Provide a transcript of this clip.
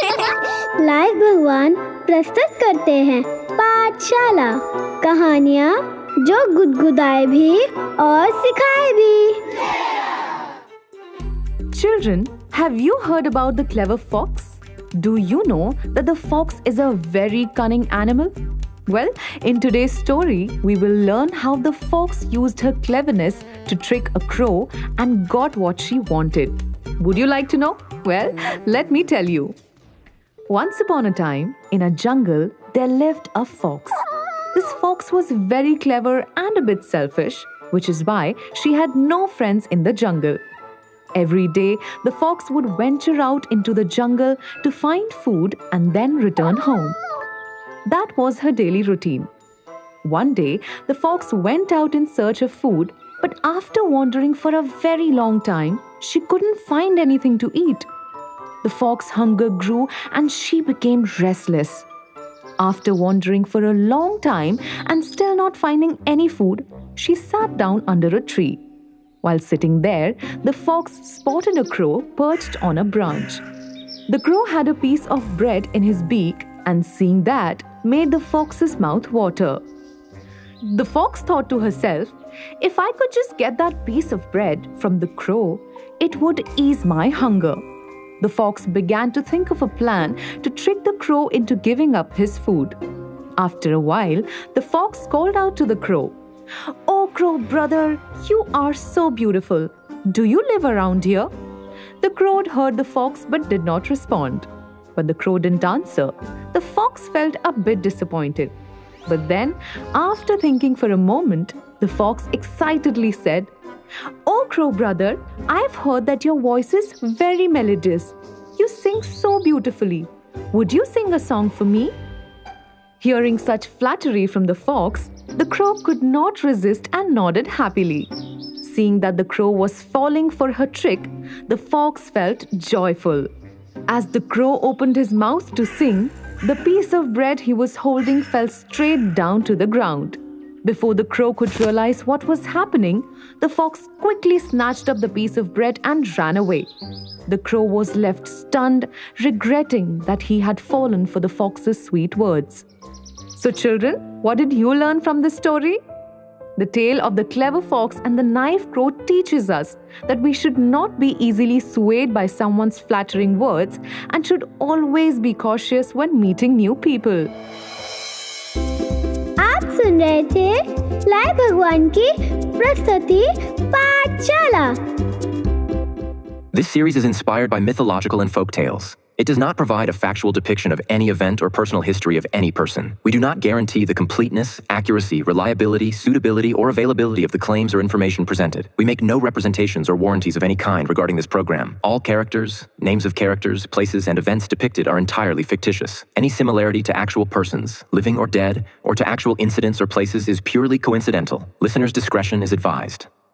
Live भगवान प्रस्तुत करते हैं पाठशाला, कहानियाँ जो गुदगुदाए भी और सिखाए भी। Children, have you heard about the clever fox? Do you know that the fox is a very cunning animal? Well, in today's story, we will learn how the fox used her cleverness to trick a crow and got what she wanted. Would you like to know? Well, let me tell you. Once upon a time, in a jungle, there lived a fox. This fox was very clever and a bit selfish, which is why she had no friends in the jungle. Every day, the fox would venture out into the jungle to find food and then return home. That was her daily routine. One day, the fox went out in search of food, but after wandering for a very long time, she couldn't find anything to eat. The fox's hunger grew and she became restless. After wandering for a long time and still not finding any food, she sat down under a tree. While sitting there, the fox spotted a crow perched on a branch. The crow had a piece of bread in his beak, and seeing that made the fox's mouth water. The fox thought to herself, if I could just get that piece of bread from the crow, it would ease my hunger. The fox began to think of a plan to trick the crow into giving up his food. After a while, the fox called out to the crow, "Oh, crow brother, you are so beautiful. Do you live around here?" The crow heard the fox but did not respond. But the crow didn't answer. The fox felt a bit disappointed. But then, after thinking for a moment, the fox excitedly said, "Oh, crow brother, I've heard that your voice is very melodious. You sing so beautifully. Would you sing a song for me?" Hearing such flattery from the fox, the crow could not resist and nodded happily. Seeing that the crow was falling for her trick, the fox felt joyful. As the crow opened his mouth to sing, the piece of bread he was holding fell straight down to the ground. Before the crow could realize what was happening, the fox quickly snatched up the piece of bread and ran away. The crow was left stunned, regretting that he had fallen for the fox's sweet words. So children, what did you learn from this story? The tale of the clever fox and the knife crow teaches us that we should not be easily swayed by someone's flattering words and should always be cautious when meeting new people. आप सुन रहे थे live भगवान की प्रस्तुति पाठशाला। This series is inspired by mythological and folk tales. It does not provide a factual depiction of any event or personal history of any person. We do not guarantee the completeness, accuracy, reliability, suitability, or availability of the claims or information presented. We make no representations or warranties of any kind regarding this program. All characters, names of characters, places, and events depicted are entirely fictitious. Any similarity to actual persons, living or dead, or to actual incidents or places is purely coincidental. Listeners' discretion is advised.